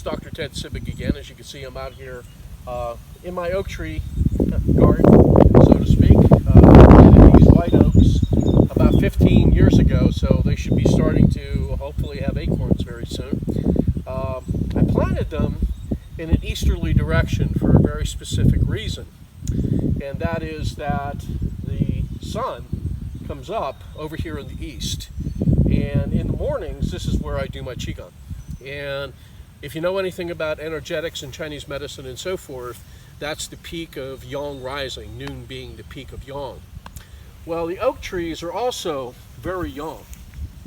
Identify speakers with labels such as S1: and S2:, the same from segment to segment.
S1: It's Dr. Ted Sibick again. As you can see, I'm out here in my oak tree garden, so to speak. I planted these white oaks about 15 years ago, so they should be starting to hopefully have acorns very soon. I planted them in an easterly direction for a very specific reason, and that is that the sun comes up over here in the east, and in the mornings this is where I do my Qigong. And if you know anything about energetics and Chinese medicine and so forth, that's the peak of yang rising, noon being the peak of yang. Well, the oak trees are also very yang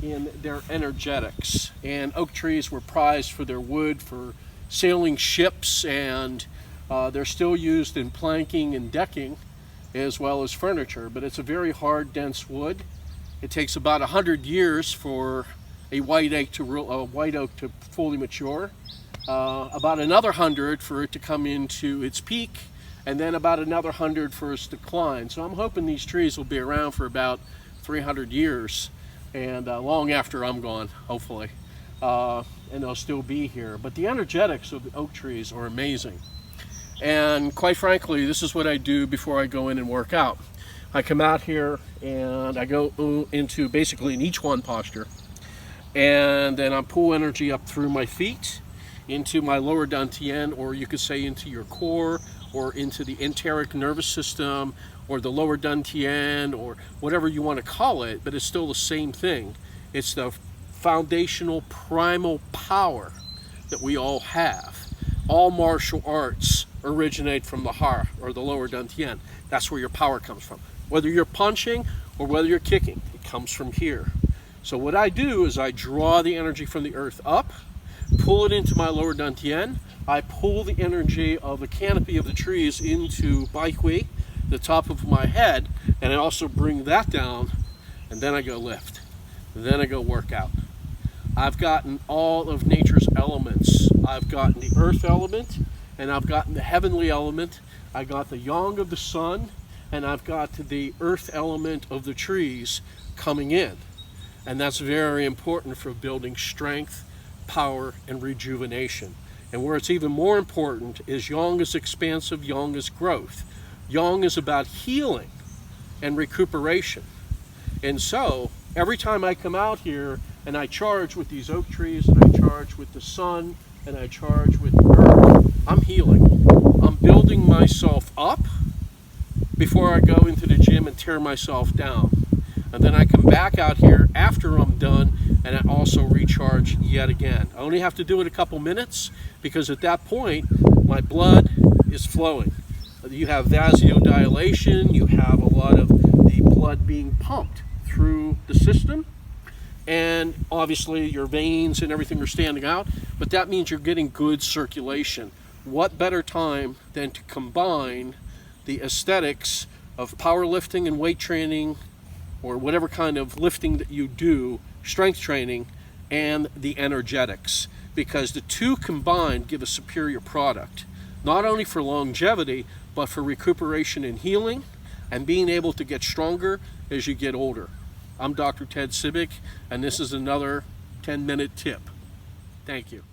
S1: in their energetics, and oak trees were prized for their wood for sailing ships, and they're still used in planking and decking as well as furniture, but it's a very hard, dense wood. It takes about 100 years for a white oak to fully mature, about another 100 for it to come into its peak, and then about another 100 for its decline. So I'm hoping these trees will be around for about 300 years, and long after I'm gone, hopefully, and they'll still be here. But the energetics of the oak trees are amazing. And quite frankly, this is what I do before I go in and work out. I come out here and I go into basically an each one posture, and then I pull energy up through my feet into my lower dantian, or you could say into your core, or into the enteric nervous system, or the lower dantian, or whatever you want to call it, but it's still the same thing. It's the foundational primal power that we all have. All martial arts originate from the heart, or the lower dantian. That's where your power comes from. Whether you're punching or whether you're kicking, it comes from here. So what I do is I draw the energy from the earth up, pull it into my lower dantian. I pull the energy of the canopy of the trees into Baikui, the top of my head, and I also bring that down, and then I go lift. Then I go work out. I've gotten all of nature's elements. I've gotten the earth element, and I've gotten the heavenly element. I got the yang of the sun, and I've got the earth element of the trees coming in. And that's very important for building strength, power, and rejuvenation. And where it's even more important is yang is expansive, yang is growth. Yang is about healing and recuperation. And so every time I come out here and I charge with these oak trees, and I charge with the sun, and I charge with the earth, I'm healing. I'm building myself up before I go into the gym and tear myself down. And then I come back out here after I'm done, and I also recharge yet again. I only have to do it a couple minutes, because at that point my blood is flowing. You have vasodilation, you have a lot of the blood being pumped through the system, and obviously your veins and everything are standing out, but that means you're getting good circulation. What better time than to combine the aesthetics of powerlifting and weight training, or whatever kind of lifting that you do, strength training, and the energetics, because the two combined give a superior product, not only for longevity, but for recuperation and healing, and being able to get stronger as you get older. I'm Dr. Ted Sibick, and this is another 10-minute tip. Thank you.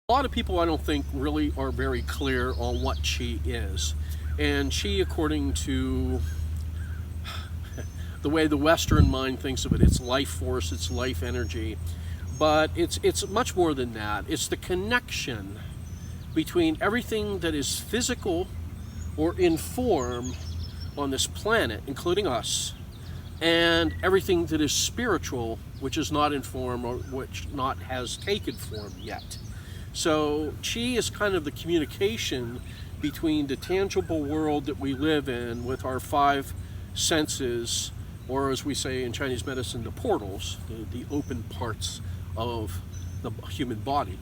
S1: A lot of people, I don't think, really are very clear on what Qi is. And Qi, according to the way the Western mind thinks of it, it's life force, it's life energy. But it's much more than that. It's the connection between everything that is physical or in form on this planet, including us, and everything that is spiritual, which is not in form or which not has taken form yet. So Qi is kind of the communication between the tangible world that we live in with our five senses, or as we say in Chinese medicine, the portals, the open parts of the human body,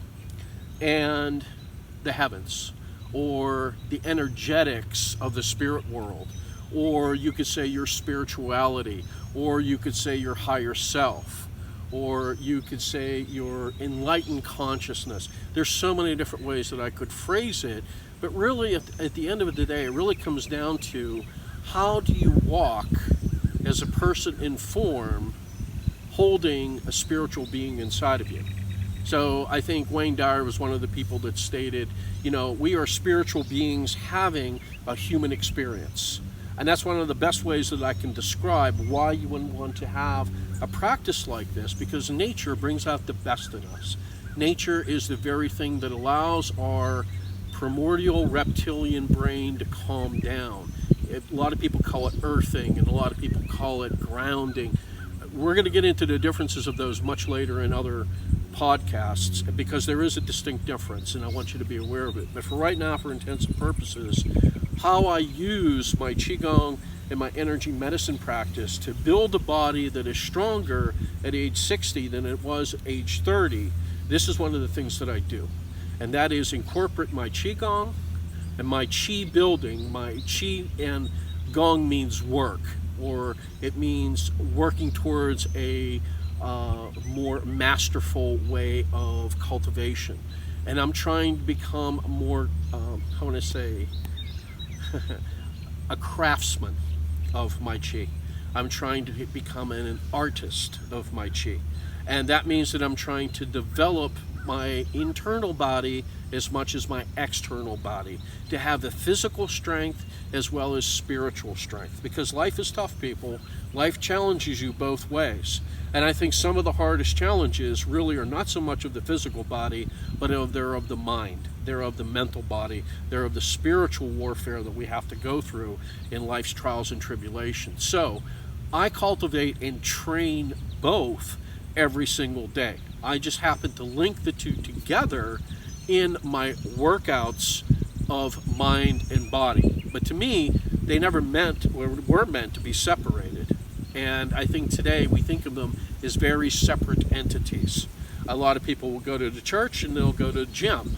S1: and the heavens, or the energetics of the spirit world, or you could say your spirituality, or you could say your higher self, or you could say your enlightened consciousness. There's so many different ways that I could phrase it, but really at the end of the day, it really comes down to how do you walk as a person in form holding a spiritual being inside of you. So I think Wayne Dyer was one of the people that stated, we are spiritual beings having a human experience. And that's one of the best ways that I can describe why you would want to have a practice like this, because nature brings out the best in us. Nature is the very thing that allows our primordial reptilian brain to calm down. A lot of people call it earthing, and a lot of people call it grounding. We're going to get into the differences of those much later in other podcasts, because there is a distinct difference, and I want you to be aware of it. But for right now, for intensive purposes, how I use my Qigong and my energy medicine practice to build a body that is stronger at age 60 than it was at age 30, this is one of the things that I do. And that is incorporate my Qigong and my Qi building. My Qi and Gong means work, or it means working towards a more masterful way of cultivation. And I'm trying to become more, a craftsman of my Qi. I'm trying to become an artist of my Qi. And that means that I'm trying to develop my internal body as much as my external body, to have the physical strength as well as spiritual strength. Because life is tough, people. Life challenges you both ways. And I think some of the hardest challenges really are not so much of the physical body, but they're of the mind. They're of the mental body. They're of the spiritual warfare that we have to go through in life's trials and tribulations. So I cultivate and train both every single day. I just happen to link the two together in my workouts of mind and body. But to me, they never were meant to be separated. And I think today we think of them as very separate entities. A lot of people will go to the church and they'll go to the gym.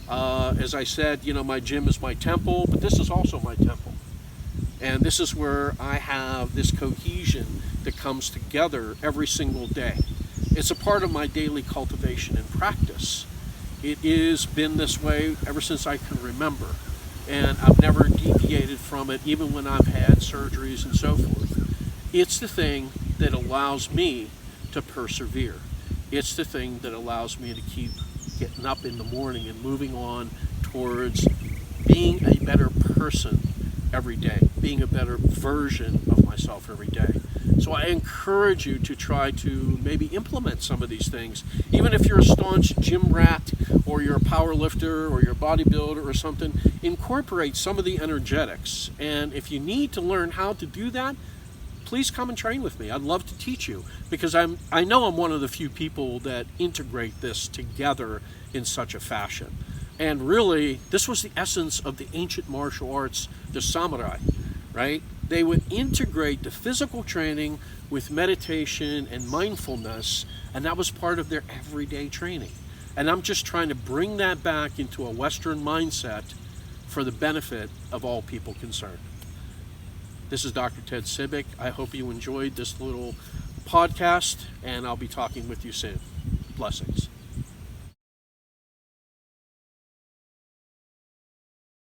S1: As I said, my gym is my temple, but this is also my temple. And this is where I have this cohesion that comes together every single day. It's a part of my daily cultivation and practice. It has been this way ever since I can remember. And I've never deviated from it, even when I've had surgeries and so forth. It's the thing that allows me to persevere. It's the thing that allows me to keep getting up in the morning and moving on towards being a better person every day, being a better version of myself every day. So I encourage you to try to maybe implement some of these things. Even if you're a staunch gym rat, or you're a power lifter, or you're a bodybuilder or something, incorporate some of the energetics. And if you need to learn how to do that, please come and train with me. I'd love to teach you, because I know I'm one of the few people that integrate this together in such a fashion. And really, this was the essence of the ancient martial arts, the samurai, right? They would integrate the physical training with meditation and mindfulness, and that was part of their everyday training. And I'm just trying to bring that back into a Western mindset for the benefit of all people concerned. This is Dr. Ted Sibick. I hope you enjoyed this little podcast, and I'll be talking with you soon. Blessings.